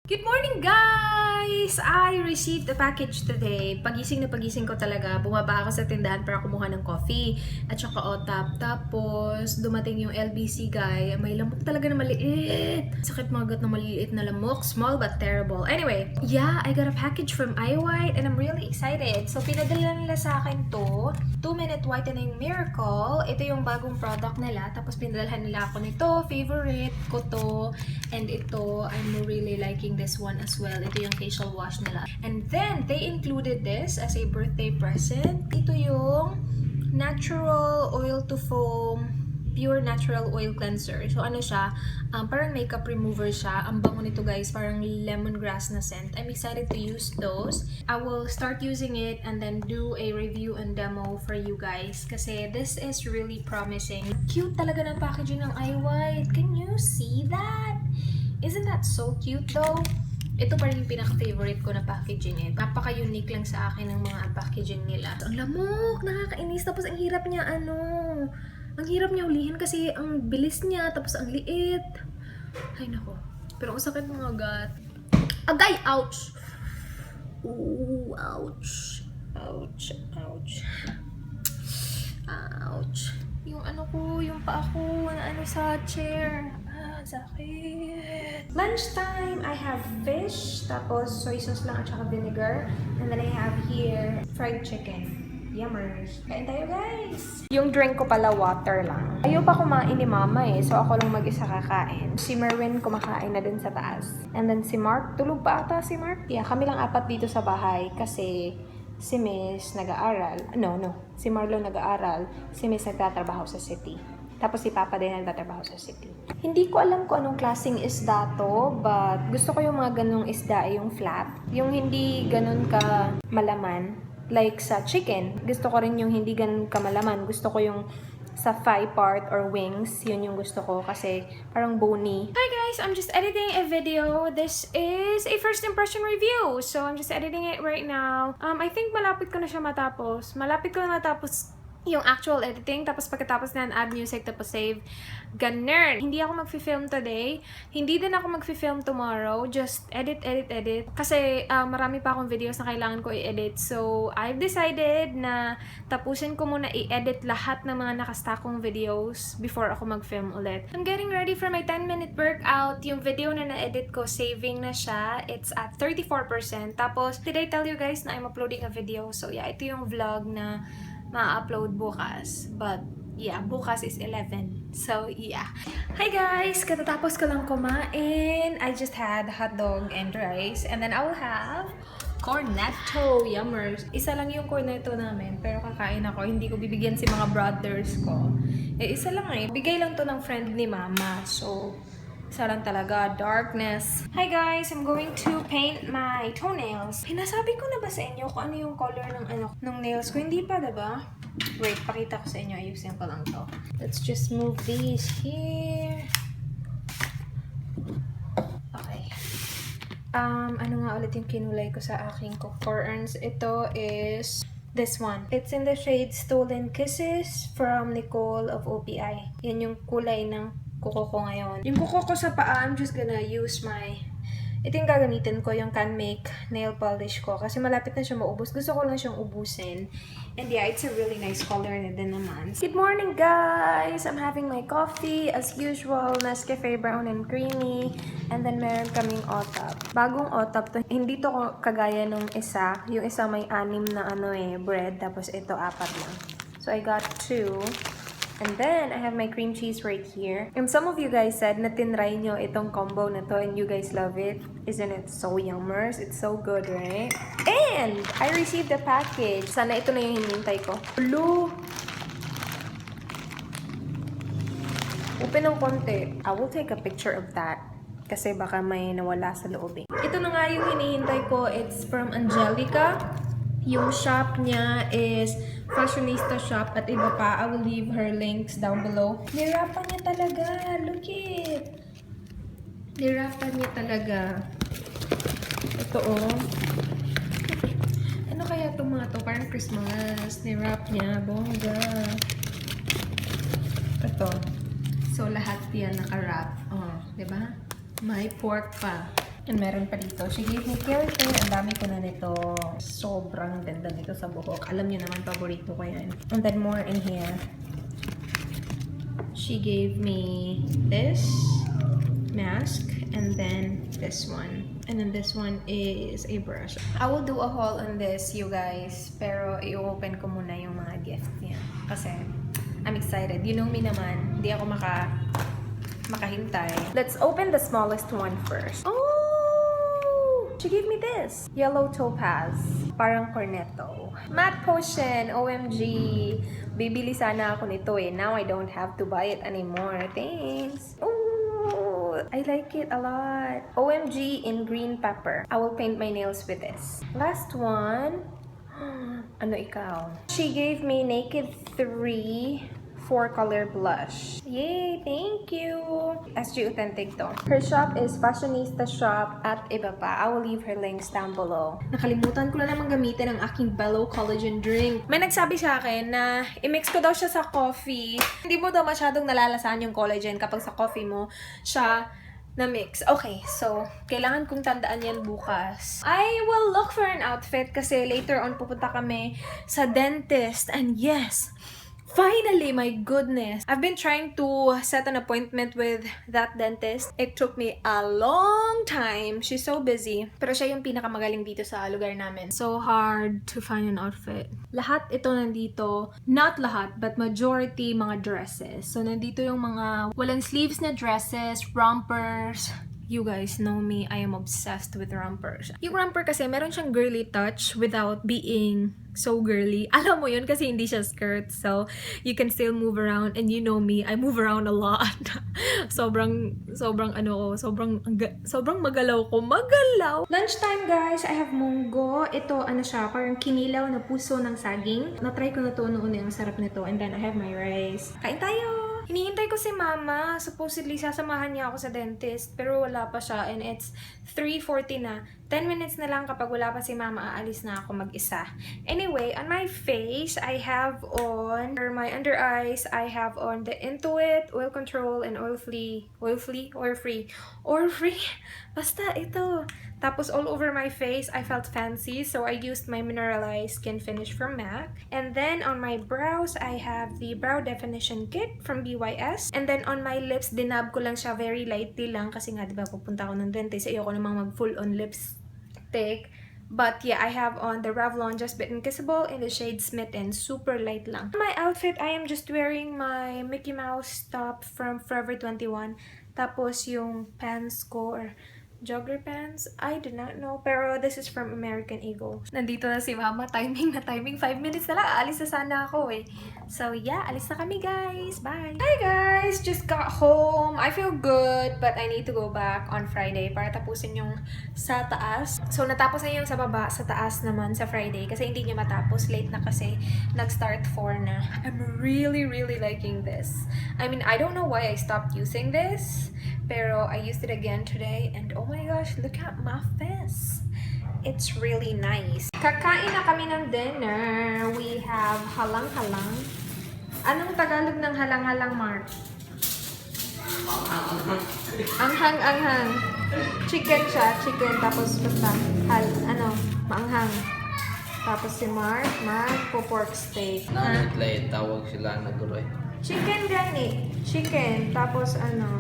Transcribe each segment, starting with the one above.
Good morning, guys! I received a package today. Pagising na pagising ko talaga. Bumaba ako sa tindahan para kumuha ng coffee at saka OTAP. Tapos, dumating yung LBC guy. May lamok talaga na maliit. Sakit magat na maliit na lamok. Small but terrible. Anyway, yeah, I got a package from ARAW and I'm really excited. So, pinadala nila sa akin to. 2-minute whitening miracle. Ito yung bagong product nila. Tapos, pinadalhan nila ako nito. Favorite ko to. And ito, I'm really liking this one as well. Ito yung facial wash nila. And then, they included this as a birthday present. Ito yung natural oil to foam pure natural oil cleanser. So, ano siya? Parang makeup remover siya. Ang bango nito, guys. Parang lemongrass na scent. I'm excited to use those. I will start using it and then do a review and demo for you guys. Kasi this is really promising. Cute talaga ng packaging ng iWhite. Can you see that? Isn't that so cute though? Ito pa rin yung pinaka-favorite ko na packaging eh. Napaka-unique lang sa akin ng mga packaging nila. Ang lamok! Nakakainis. Tapos ang hirap niya ang hirap niya ulihin kasi ang bilis niya. Tapos ang liit. Ay nako. Pero ang sakit mga gat. Agay! Ouch! Ooh, ouch. Ouch. Ouch. Ouch. Yung yung paa ko na sa chair. Sakit. Lunchtime, I have fish, tapos soy sauce lang at saka vinegar. And then I have here fried chicken. Yummers. Kain tayo, guys! Yung drink ko pala, water lang. Ayaw pa kumain ni mama eh, so ako lang mag-isa kakain. Si Merwin kumakain na din sa taas. And then si Mark, tulog pa ata si Mark? Yeah, kami lang apat dito sa bahay kasi si Miss nag-aaral. No. Si Marlo nag-aaral. Si Miss nagtatrabaho sa city. Tapos si Papa din nagtatrabaho sa city. Hindi ko alam kung anong klaseng isda to, but gusto ko yung mga ganong isda, yung flat. Yung hindi ganon ka malaman, like sa chicken. Gusto ko rin yung hindi ganon ka malaman. Gusto ko yung sa thigh part or wings, yun yung gusto ko kasi parang bony. Hi guys, I'm just editing a video. This is a first impression review. So I'm just editing it right now. I think malapit ko na siya matapos. Malapit ko na matapos yung actual editing, tapos pagkatapos na add music, tapos save. Ganun. Hindi ako mag-film today. Hindi din ako mag-film tomorrow. Just edit. Kasi marami pa akong videos na kailangan ko i-edit. So, I've decided na tapusin ko muna i-edit lahat ng mga nakastack kong videos before ako mag-film ulit. I'm getting ready for my 10-minute workout. Yung video na na-edit ko, saving na siya. It's at 34%. Tapos, did I tell you guys na I'm uploading a video? So, yeah, ito yung vlog na ma-upload bukas. But, yeah, bukas is 11. So, yeah. Hi guys! Katatapos ko lang kumain. I just had hotdog and rice. And then I will have cornetto. Yummers. Isa lang yung cornetto namin. Pero kakain ako. Hindi ko bibigyan si mga brothers ko. Isa lang eh. Bigay lang to ng friend ni mama. So, isa lang talaga. Darkness. Hi guys! I'm going to paint my toenails. Pinasabi ko na ba sa inyo kung ano yung color ng nails ko? Hindi pa, diba? Wait, pakita ko sa inyo. Ayusin ko lang to. Let's just move these here. Okay. Ano nga ulit yung kinulay ko sa aking corns? Ito is this one. It's in the shade Stolen Kisses from Nicole of OPI. Yan yung kulay ng kuko ko ngayon. Yung kuko ko sa paa, I'm just gonna use ito yung gagamitin ko, yung Can Make nail polish ko. Kasi malapit na siya maubos. Gusto ko lang siyang ubusin. And yeah, it's a really nice color na din naman. Good morning, guys! I'm having my coffee. As usual, Nescafe brown and creamy. And then meron kaming OTAP. Bagong OTAP to. Hindi to kagaya nung isa. Yung isa may 6 na bread. Tapos ito 4 lang. So I got 2. And then, I have my cream cheese right here. And some of you guys said na tinry nyo itong combo na to and you guys love it. Isn't it so yummers? It's so good, right? And, I received a package. Sana ito na yung hinintay ko. Hello! Open ng konti. I will take a picture of that. Kasi baka may nawala sa loob eh. Ito na nga yung hinihintay ko. It's from Angelica. Yung shop niya is Fashionista shop at iba pa. I will leave her links down below. Nirapan niya talaga. Look it. Nirapan niya talaga. Ito oh. Ano kaya itong mga to? Parang Christmas. Nirap niya. Bongga. Ito. So lahat yan nakarap. Oh, diba? May pork pa. And meron pa dito. She gave me character. Ang dami ko na nito. Sobrang ganda nito sa buhok. Alam niyo naman, paborito ko yan. And then more in here. She gave me this mask. And then this one. And then this one is a brush. I will do a haul on this, you guys. Pero i-open ko muna yung mga gift niya. Kasi I'm excited. You know me naman. Hindi ako makahintay. Let's open the smallest one first. Oh! She gave me this. Yellow topaz. Parang cornetto. Matte potion. OMG. Bibili sana ako nito eh. Now I don't have to buy it anymore. Thanks. Oh! I like it a lot. OMG in green pepper. I will paint my nails with this. Last one. Ano ikaw? She gave me Naked 3 4-color blush. Yay! Thank you! SG Authentic to. Her shop is Fashionista shop at iba pa. I will leave her links down below. Nakalimutan ko na naman gamitin ang aking Bello Collagen drink. May nagsabi sa akin na i-mix ko daw siya sa coffee. Hindi mo daw masyadong nalalasahan yung collagen kapag sa coffee mo siya na-mix. Okay, so kailangan kong tandaan yan bukas. I will look for an outfit kasi later on pupunta kami sa dentist. And yes, finally, my goodness. I've been trying to set an appointment with that dentist. It took me a long time. She's so busy. Pero siya yung pinakamagaling dito sa lugar namin. So hard to find an outfit. Lahat ito nandito. Not lahat, but majority mga dresses. So nandito yung mga walang sleeves na dresses, rompers. You guys know me, I am obsessed with rompers. Yung romper kasi meron siyang girly touch without being so girly. Alam mo yun kasi hindi siya skirt. So, you can still move around. And you know me, I move around a lot. sobrang magalaw ko. Magalaw! Lunchtime guys, I have munggo. Ito, ano siya, parang kinilaw na puso ng saging. Na-try ko na to noon, ang sarap nito. And then I have my rice. Kain tayo! Hinihintay ko si mama. Supposedly, sasamahan niya ako sa dentist. Pero wala pa siya. And it's 3:40 na. 10 minutes na lang kapag wala pa si mama, aalis na ako mag-isa. Anyway, on my face, I have on, or my under eyes, I have on the Intuit, Oil Control, and Oil Free. Basta ito. Tapos all over my face, I felt fancy, so I used my Mineralized Skin Finish from MAC. And then on my brows, I have the Brow Definition Kit from BYS. And then on my lips, dinab ko lang siya very lightly lang kasi nga, diba, pupunta ako ng dentist. Ayoko namang mag full-on lipstick. But yeah, I have on the Revlon Just Bitten Kissable in the shade Smitten. Super light lang. My outfit, I am just wearing my Mickey Mouse top from Forever 21. Tapos yung pants ko, or jogger pants? I do not know. Pero this is from American Eagle. Nandito na si mama. Timing na timing. 5 minutes na lang. Aalis na sana ako eh. So yeah, alis na kami guys. Bye! Hi guys! Just got home. I feel good. But I need to go back on Friday para tapusin yung sa taas. So natapos na yung sa baba. Sa taas naman sa Friday. Kasi hindi niya matapos. Late na kasi. Nag-start 4 na. I'm really liking this. I mean, I don't know why I stopped using this. Pero I used it again today. And oh my gosh, look at my face. It's really nice. Kakain na kami ng dinner. We have halang-halang. Anong Tagalog ng halang-halang, Mark? Anghang-anghang. Chicken siya. Chicken. Tapos basta maanghang. Tapos si Mark po pork steak. Nanit tawag sila na guroy. Chicken gani. Chicken. Tapos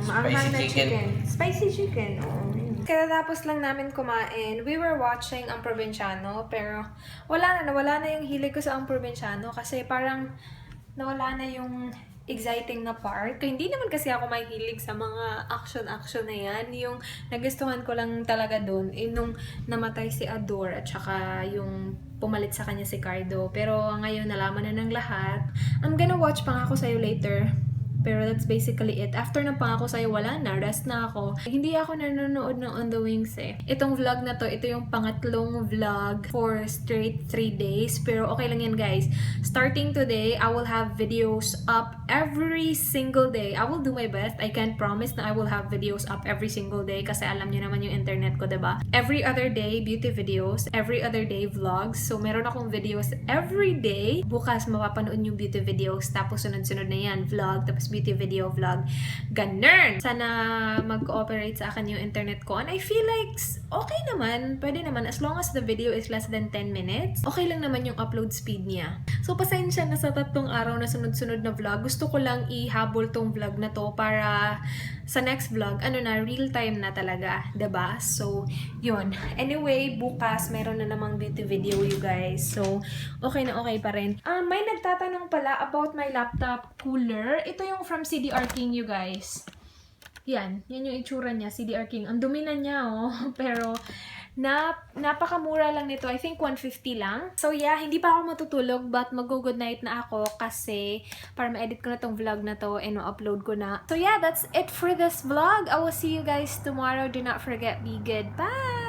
maanghang na chicken. Spicy chicken. Oh. Katapos lang namin kumain. We were watching Ang Probinsyano, pero nawala na yung hilig ko sa Ang Probinsyano kasi parang nawala na yung exciting na part. Kaya hindi naman kasi ako mahilig sa mga action na yan. Yung nagustuhan ko lang talaga doon, nung namatay si Ador at saka yung pumalit sa kanya si Cardo. Pero ngayon nalaman na ng lahat. I'm gonna watch Pangako Sa'yo later. Pero that's basically it. After ng Pangako Sa'yo, wala na. Rest na ako. Hindi ako nanonood ng On The Wings eh. Itong vlog na to, ito yung pangatlong vlog for straight 3 days. Pero okay lang yan guys. Starting today, I will have videos up every single day. I will do my best. I can't promise na I will have videos up every single day kasi alam niyo naman yung internet ko, diba? Every other day, beauty videos. Every other day, vlogs. So, meron akong videos every day. Bukas, mapapanood yung beauty videos. Tapos, sunod-sunod na yan, vlog. Tapos, beauty video vlog. Ganun! Sana mag-cooperate sa akin yung internet ko. And I feel like okay naman, pwede naman. As long as the video is less than 10 minutes, okay lang naman yung upload speed niya. So, pasensya na sa 3 araw na sunod-sunod na vlog. Gusto ko lang ihabol tong vlog na to para sa next vlog, real time na talaga, 'di ba? So, yun. Anyway, bukas meron na namang beauty video, you guys. So, okay na okay pa rin. May nagtatanong pala about my laptop cooler. Ito yung from CDR King, you guys. Yan yung itsura niya, CDR King. Ang dumi na niya, oh. Pero, napakamura lang nito. I think 150 lang. So yeah, hindi pa ako matutulog but mag-good night na ako kasi para ma-edit ko na tong vlog na to and ma-upload ko na. So yeah, that's it for this vlog. I will see you guys tomorrow. Do not forget, be good. Bye!